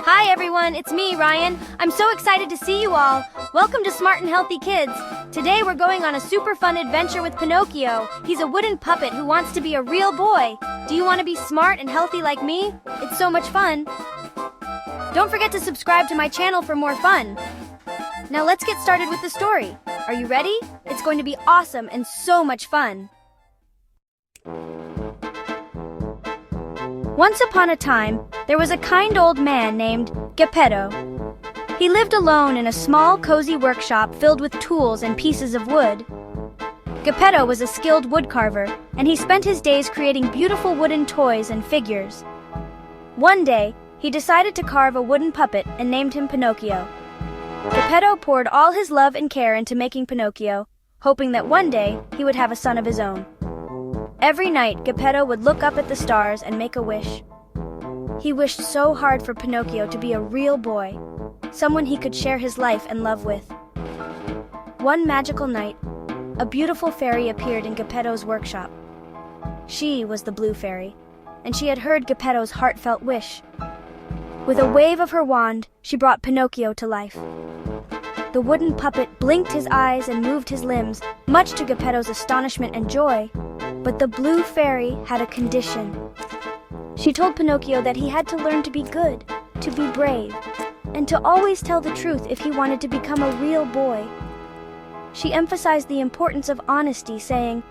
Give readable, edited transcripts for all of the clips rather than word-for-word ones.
Hi everyone, it's me, Ryan. I'm so excited to see you all. Welcome to Smart and Healthy Kids. Today we're going on a super fun adventure with Pinocchio. He's a wooden puppet who wants to be a real boy. Do you want to be smart and healthy like me? It's so much fun. Don't forget to subscribe to my channel for more fun. Now let's get started with the story. Are you ready? It's going to be awesome and so much fun. Once upon a time, there was a kind old man named Geppetto. He lived alone in a small, cozy workshop filled with tools and pieces of wood. Geppetto was a skilled woodcarver, and he spent his days creating beautiful wooden toys and figures. One day, he decided to carve a wooden puppet and named him Pinocchio. Geppetto poured all his love and care into making Pinocchio, hoping that one day he would have a son of his own. Every night, Geppetto would look up at the stars and make a wish. He wished so hard for Pinocchio to be a real boy, someone he could share his life and love with. One magical night, a beautiful fairy appeared in Geppetto's workshop. She was the Blue Fairy, and she had heard Geppetto's heartfelt wish. With a wave of her wand, she brought Pinocchio to life. The wooden puppet blinked his eyes and moved his limbs, much to Geppetto's astonishment and joy. But the Blue Fairy had a condition. She told Pinocchio that he had to learn to be good, to be brave, and to always tell the truth if he wanted to become a real boy. She emphasized the importance of honesty, saying,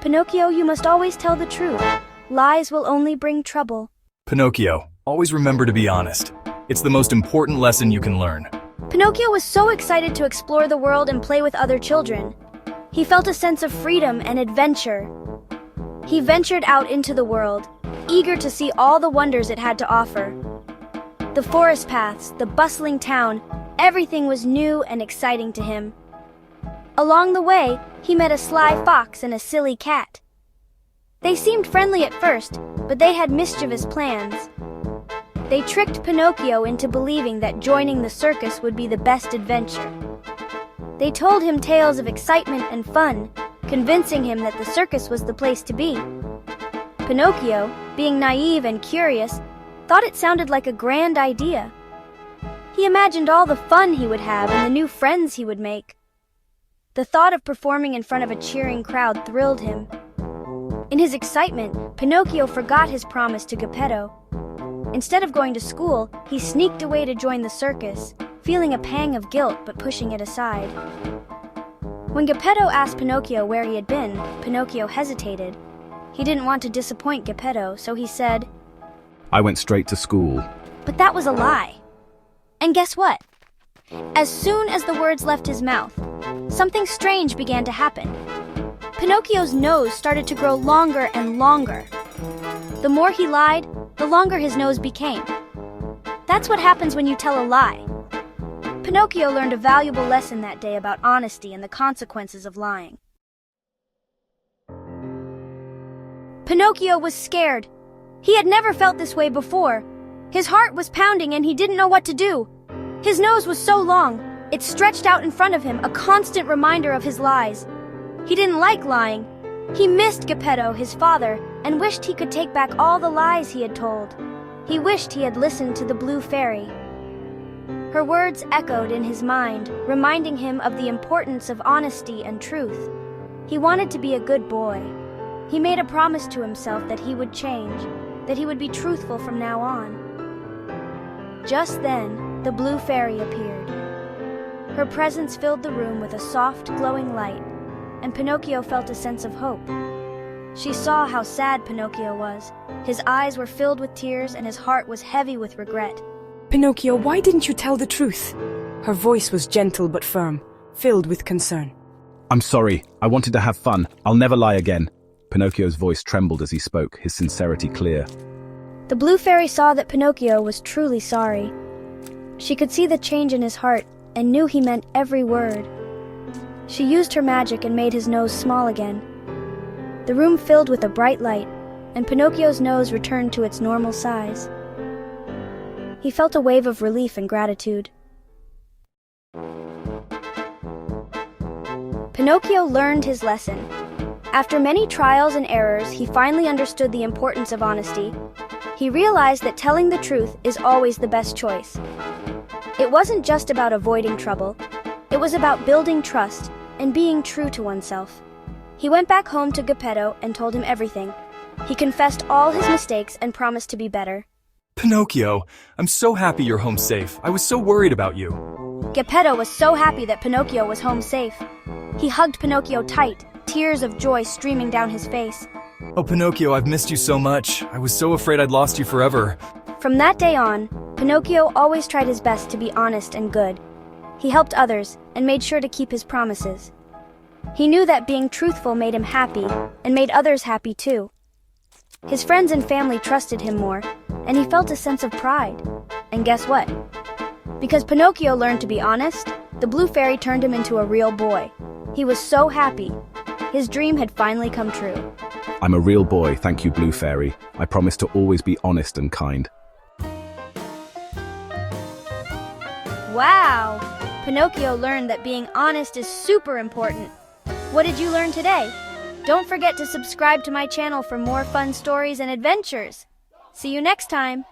"Pinocchio, you must always tell the truth. Lies will only bring trouble." Pinocchio, always remember to be honest. It's the most important lesson you can learn. Pinocchio was so excited to explore the world and play with other children. He felt a sense of freedom and adventure. He ventured out into the world, eager to see all the wonders it had to offer. The forest paths, the bustling town, everything was new and exciting to him. Along the way, he met a sly fox and a silly cat. They seemed friendly at first, but they had mischievous plans. They tricked Pinocchio into believing that joining the circus would be the best adventure. They told him tales of excitement and fun, convincing him that the circus was the place to be. Pinocchio, being naive and curious, thought it sounded like a grand idea. He imagined all the fun he would have and the new friends he would make. The thought of performing in front of a cheering crowd thrilled him. In his excitement, Pinocchio forgot his promise to Geppetto. Instead of going to school, he sneaked away to join the circus, feeling a pang of guilt but pushing it aside. When Geppetto asked Pinocchio where he had been, Pinocchio hesitated. He didn't want to disappoint Geppetto, so he said, "I went straight to school." But that was a lie. And guess what? As soon as the words left his mouth, something strange began to happen. Pinocchio's nose started to grow longer and longer. The more he lied, the longer his nose became. That's what happens when you tell a lie. Pinocchio learned a valuable lesson that day about honesty and the consequences of lying. Pinocchio was scared. He had never felt this way before. His heart was pounding and he didn't know what to do. His nose was so long, it stretched out in front of him, a constant reminder of his lies. He didn't like lying. He missed Geppetto, his father, and wished he could take back all the lies he had told. He wished he had listened to the Blue Fairy. Her words echoed in his mind, reminding him of the importance of honesty and truth. He wanted to be a good boy. He made a promise to himself that he would change, that he would be truthful from now on. Just then, the Blue Fairy appeared. Her presence filled the room with a soft, glowing light, and Pinocchio felt a sense of hope. She saw how sad Pinocchio was. His eyes were filled with tears and his heart was heavy with regret. "Pinocchio, why didn't you tell the truth?" Her voice was gentle but firm, filled with concern. "I'm sorry. I wanted to have fun. I'll never lie again." Pinocchio's voice trembled as he spoke, his sincerity clear. The Blue Fairy saw that Pinocchio was truly sorry. She could see the change in his heart and knew he meant every word. She used her magic and made his nose small again. The room filled with a bright light, and Pinocchio's nose returned to its normal size. He felt a wave of relief and gratitude. Pinocchio learned his lesson. After many trials and errors, he finally understood the importance of honesty. He realized that telling the truth is always the best choice. It wasn't just about avoiding trouble. It was about building trust and being true to oneself. He went back home to Geppetto and told him everything. He confessed all his mistakes and promised to be better. Pinocchio, I'm so happy you're home safe. I was so worried about you. Geppetto was so happy that Pinocchio was home safe. He hugged Pinocchio tight, tears of joy streaming down his face. Oh, Pinocchio, I've missed you so much. I was so afraid I'd lost you forever. From that day on, Pinocchio always tried his best to be honest and good. He helped others and made sure to keep his promises. He knew that being truthful made him happy and made others happy too. His friends and family trusted him more, and he felt a sense of pride. And guess what? Because Pinocchio learned to be honest, the Blue Fairy turned him into a real boy. He was so happy. His dream had finally come true. I'm a real boy, thank you, Blue Fairy. I promise to always be honest and kind. Wow! Pinocchio learned that being honest is super important. What did you learn today? Don't forget to subscribe to my channel for more fun stories and adventures. See you next time!